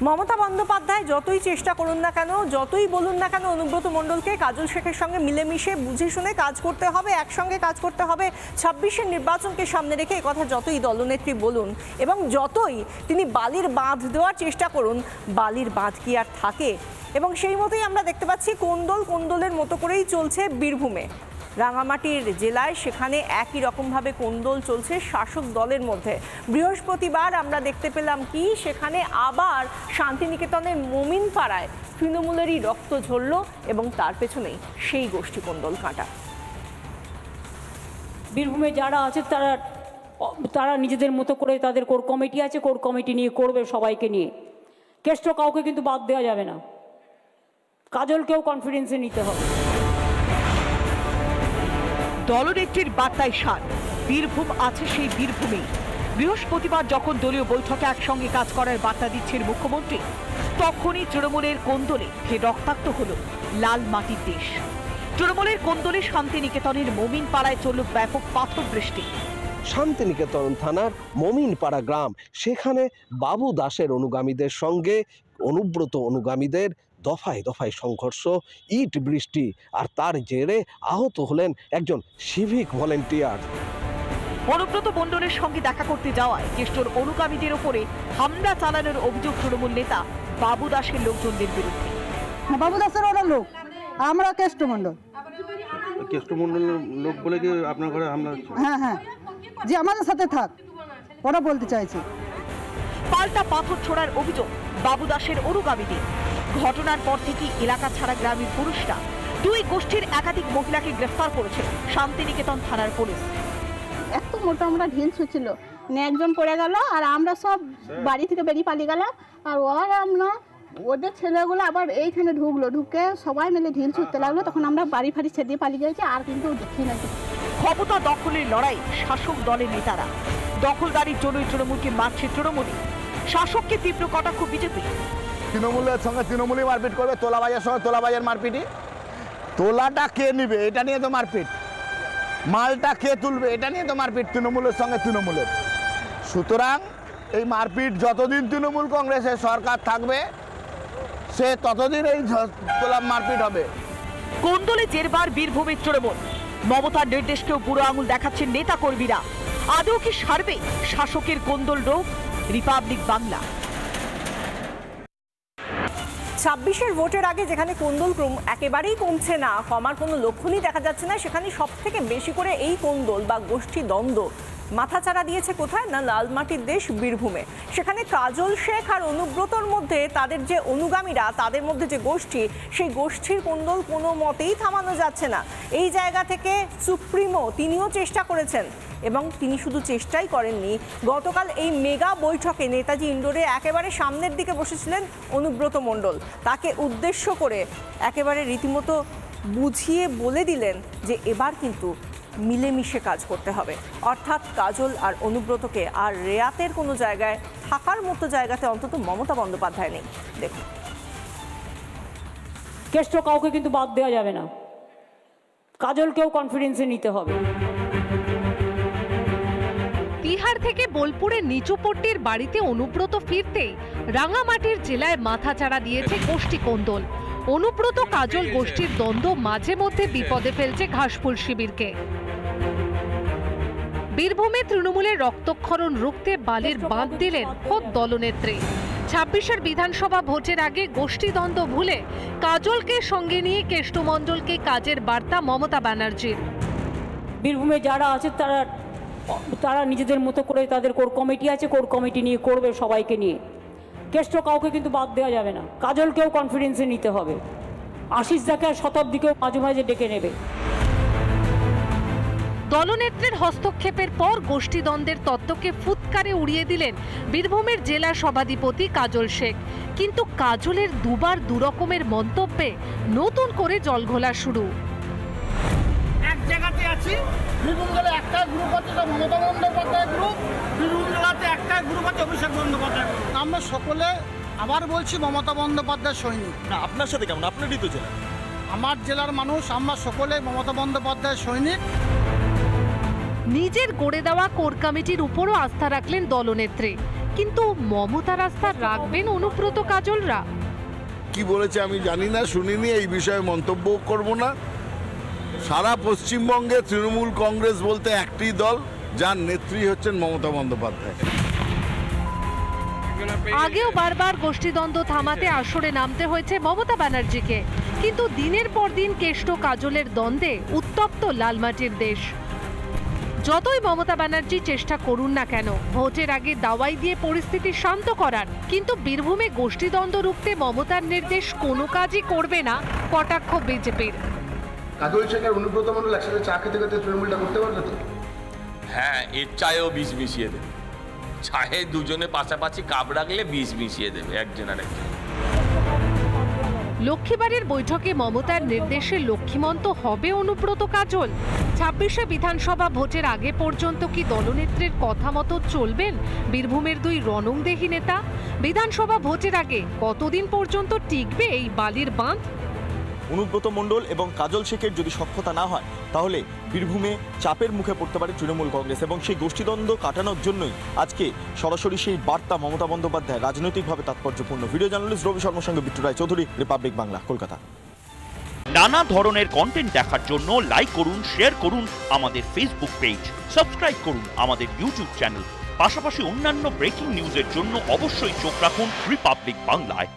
মমতা বন্দ্যোপাধ্যায় যতই চেষ্টা করুন না কেন, যতই বলুন না কেন অনুব্রত মণ্ডলকে কাজল শেখের সঙ্গে মিলেমিশে বুঝে শুনে কাজ করতে হবে, একসঙ্গে কাজ করতে হবে, 26-এর নির্বাচনকে সামনে রেখে একথা যতই দলনেত্রী বলুন এবং যতই তিনি বালির বাঁধ দেওয়ার চেষ্টা করুন, বালির বাঁধ কি আর থাকে? এবং সেই মতোই আমরা দেখতে পাচ্ছি কোন্দলের মতো করেই চলছে বীরভূমে, রাঙামাটির জেলায়। সেখানে একই রকমভাবে কোন্দল চলছে শাসক দলের মধ্যে। বৃহস্পতিবার আমরা দেখতে পেলাম কি সেখানে আবার শান্তিনিকেতনের মোমিন পাড়ায় তৃণমূলেরই রক্ত ঝরল এবং তার পেছনেই সেই গোষ্ঠী কোন্দল কাঁটা। বীরভূমে যারা আছে তারা নিজেদের মতো করে, তাদের কোর কমিটি আছে, কোর কমিটি নিয়ে করবে সবাইকে নিয়ে। কেষ্ট কাউকে কিন্তু বাদ দেওয়া যাবে না, কাজলকেও কনফিডেন্সে নিতে হবে। দলনেত্রীর বার্তায় সার, বীরভূম আছে সেই বীরভূমেই। বৃহস্পতিবার যখন দলীয় বৈঠকে একসঙ্গে কাজ করার বার্তা দিচ্ছেন মুখ্যমন্ত্রী, তখনই তৃণমূলের কোন্দলে ফের রক্তাক্ত হল লাল মাটির দেশ। তৃণমূলের কোন্দলে শান্তিনিকেতনের মোমিন পাড়ায় চলল ব্যাপক পাথর বৃষ্টি। শান্তিনিকেতন থানার মোমিনপাড়া গ্রাম, সেখানে বাবু দাসের অনুগামীদের সঙ্গে অনুব্রত অনুগামীদের দফায় দফায় সংঘর্ষ, ইট বৃষ্টি, আর তার জেরে আহত হলেন একজন সিভিক ভলেন্টিয়ার। অনুব্রত মণ্ডলের সঙ্গে দেখা করতে যাওয়ায় কেষ্টর অনুগামীদের ওপরে হামলা চালানোর অভিযোগ তৃণমূল নেতা বাবু দাসের লোকজনদের বিরুদ্ধে। বাবু দাসের ওরা লোক, আমরা কেষ্ট মণ্ডল লোক বলে কি আপনার ঘরে হামলা? হ্যাঁ, যে আমাদের সাথে থাক, ওরা বলতে চাইছে। পাল্টা পাথর ছোড়ার অভিযোগ বাবু দাসের অনুগামীদের। ঘটনার পর থেকে এলাকা ছাড়া গ্রামের পুরুষরা দুই গোষ্ঠীর একাধিক মহিলাকে গ্রেফতার করেছে শান্তিনিকেতন থানার পুলিশ। এত মোটা আমরা ঢিল ছুঁছিল, একজন পড়ে গেল আর আমরা সব বাড়ি থেকে বেরিয়ে পালিয়ে গেলাম। আর আমরা ওদের ছেলেগুলো আবার এইখানে ঢুকে সবাই মিলে ঢিল ছুটতে লাগলো, তখন আমরা বাড়ি ফাড়ি ছেড়ে পালিয়ে গেছি, আর কিন্তু দেখি না। ক্ষমতা দখলের লড়াই শাসক দলের নেতারা, দখলদারির জন্যই তৃণমূলকে মারছে তৃণমূলী, শাসককে তীব্র কটাক্ষ বিজেপি। তৃণমূলের সঙ্গে তৃণমূলই মারপিট করবে, তোলাবাজার সঙ্গে তোলাবাজার মারপিটি। তোলাটা কে নিবে এটা নিয়ে তো মারপিট, মালটা কে তুলবে এটা নিয়ে তো মারপিট তৃণমূলের সঙ্গে তৃণমূলের। সুতরাং এই মারপিট যতদিন তৃণমূল কংগ্রেসের সরকার থাকবে, সে ততদিন এই তোলা মারপিট হবে। কোন্দলে জেরবার বীরভূমের তৃণমূল, মমতার নির্দেশকেও বুড়ো আঙুল দেখাচ্ছেন নেতা কর্মীরা। আদৌ কি সারবে শাসকের কোন্দল রোগ? রিপাবলিক বাংলা। 26-এর ভোটের আগে যেখানে কোন্দল একেবারেই কমছে না, কমার কোনো লক্ষণই দেখা যাচ্ছে না, সেখানে সব থেকে বেশি করে এই কোন্দল বা গোষ্ঠী দ্বন্দ্ব মাথাচাড়া দিয়েছে কোথায় না লালমাটির দেশ বীরভূমে। সেখানে কাজল শেখ আর অনুব্রতর মধ্যে তাদের যে অনুগামীরা, তাদের মধ্যে যে গোষ্ঠী, সেই গোষ্ঠীর কোন্দল কোনো মতেই থামানো যাচ্ছে না। এই জায়গা থেকে সুপ্রিমো তিনিও চেষ্টা করেছেন এবং তিনি শুধু চেষ্টাই করেননি, গতকাল এই মেগা বৈঠকে নেতাজি ইন্ডোরে একেবারে সামনের দিকে বসেছিলেন অনুব্রত মণ্ডল। তাকে উদ্দেশ্য করে একেবারে রীতিমতো বুঝিয়ে বলে দিলেন যে এবার কিন্তু মিলেমিশে কাজ করতে হবে, অর্থাৎ কাজল আর অনুব্রতকে আর রেয়াতের কোনো জায়গায় থাকার মতো জায়গাতে অন্তত মমতা বন্দ্যোপাধ্যায় নেই। দেখুন, কেষ্ট কাউকে কিন্তু বাদ দেওয়া যাবে না, কাজলকেও কনফিডেন্সে নিতে হবে। তিহার থেকে বোলপুরের নিচুপট্টির বাড়িতে অনুব্রত ফিরতেই রাঙামাটির জেলায় মাথাচাড়া দিয়েছে গোষ্ঠী কোন্দল। অনুব্রত কাজল গোষ্ঠীর দ্বন্দ্ব মাঝে মধ্যে বিপদে ফেলছে ঘাসফুল শিবিরকে। বীরভূমে তৃণমূলের রক্তক্ষরণ রুখতে বালির বাঁধ দিলেন খোদ দলনেত্রী। 26-এর বিধানসভা ভোটের আগে গোষ্ঠী দ্বন্দ্ব ভুলে কাজলকে সঙ্গে নিয়ে কেষ্টমণ্ডলকে কাজের বার্তা মমতা ব্যানার্জির। বীরভূমে যারা আছে তারা নিজেদের মতো করে, তাদের কোর কমিটি আছে, কোর কমিটি নিয়ে করবে সবাইকে নিয়ে। কেষ্ট কাউকে কিন্তু বাদ দেওয়া যাবে না, কাজলকেও কনফিডেন্সে নিতে হবে। আশিস দাকে আর শতাব্দীকেও মাঝে মাঝে ডেকে নেবে। দলনেত্রীর হস্তক্ষেপের পর গোষ্ঠীদ্বন্দ্বের তত্ত্বকে ফুৎকারে উড়িয়ে দিলেন বীরভূমের জেলা সভাধিপতি কাজল শেখ। কিন্তু কাজলের দুবার দুরকমের মন্তব্যে নতুন করে জলঘোলা শুরু। এক জায়গাতে আছি, বীরভূম জেলায় একটা গ্রুপ আছে মমতা বন্দ্যোপাধ্যায় গ্রুপ, বীরভূম জেলাতে একটা গ্রুপ আছে অভিষেক বন্দ্যোপাধ্যায়। আমরা সকলে আবার বলছি মমতা বন্দ্যোপাধ্যায় সৈনিক। না, আপনার সাথে কেমন? আপনারই তো জেলা। আমার জেলার মানুষ আমরা সকলে মমতা বন্দ্যোপাধ্যায় সৈনিক। নিজের গড়ে দেওয়া কোর কমিটির উপরও আস্থা রাখলেন দলনেত্রী, কিন্তু মমতা রাস্তা রাখবেন অনুব্রত কাজলরা? কি বলেছে আমি জানি না, শুনিনি, এই বিষয়ে মন্তব্য করব না। সারা পশ্চিমবঙ্গে তৃণমূল কংগ্রেস বলতে একটি দল, যার নেত্রী হচ্ছেন মমতা বন্দ্যোপাধ্যায়। আগেও বারবার গোষ্ঠীদ্বন্দ্ব থামাতে আসরে নামতে হয়েছে মমতা ব্যানার্জিকে, কিন্তু দিনের পর দিন কেষ্ট কাজলের দ্বন্দ্বে উত্তপ্ত লালমাটির দেশ। যতই মমতা ব্যানার্জি চেষ্টা করুন না কেন ভোটের আগে দাওয়াই দিয়ে পরিস্থিতি শান্ত করার, কিন্তু বীরভূমে গোষ্ঠীদ্বন্দ্ব রুখতে মমতার নির্দেশ কোনো কাজই করবে না কটাক্ষ বিজেপির। কাজল শেখ আর অনুব্রত মণ্ডল একসাথে চা খেতে খেতে তৃণমূলটা করতে পারবে তো? হ্যাঁ, এর চায়েও বিষ মিশিয়ে দেবে। চায়ে দুজনে পাশাপাশি কাপ রাখলে বিষ মিশিয়ে দেবে একজন আর একজন। লক্ষ্মীবাড়ির বৈঠকে মমতার নির্দেশে লক্ষ্মীমন্ত হবে অনুব্রত কাজল। 26শে বিধানসভা ভোটের আগে পর্যন্ত কি দলনেত্রীর কথা মতো চলবেন বীরভূমের দুই রণংদেহী নেতা? বিধানসভা ভোটের আগে কতদিন পর্যন্ত টিকবে এই বালির বাঁধ? অনুব্রত মণ্ডল এবং কাজল শেখের যদি সখ্যতা না হয় তাহলে বীরভূমে চাপের মুখে পড়তে পারে তৃণমূল কংগ্রেস, এবং সেই গোষ্ঠীদ্বন্দ্ব কাটানোর জন্যই আজকে সরাসরি সেই বার্তা মমতা বন্দ্যোপাধ্যায় রাজনৈতিকভাবে তাৎপর্যপূর্ণ। ভিডিও জার্নালিস্ট রবি শর্মার সঙ্গে বিট্টু রায় চৌধুরী, রিপাবলিক বাংলা, কলকাতা। নানা ধরনের কন্টেন্ট দেখার জন্য লাইক করুন, শেয়ার করুন আমাদের ফেসবুক পেজ, সাবস্ক্রাইব করুন আমাদের ইউটিউব চ্যানেল। পাশাপাশি অন্যান্য ব্রেকিং নিউজের জন্য অবশ্যই চোখ রাখুন রিপাবলিক বাংলায়।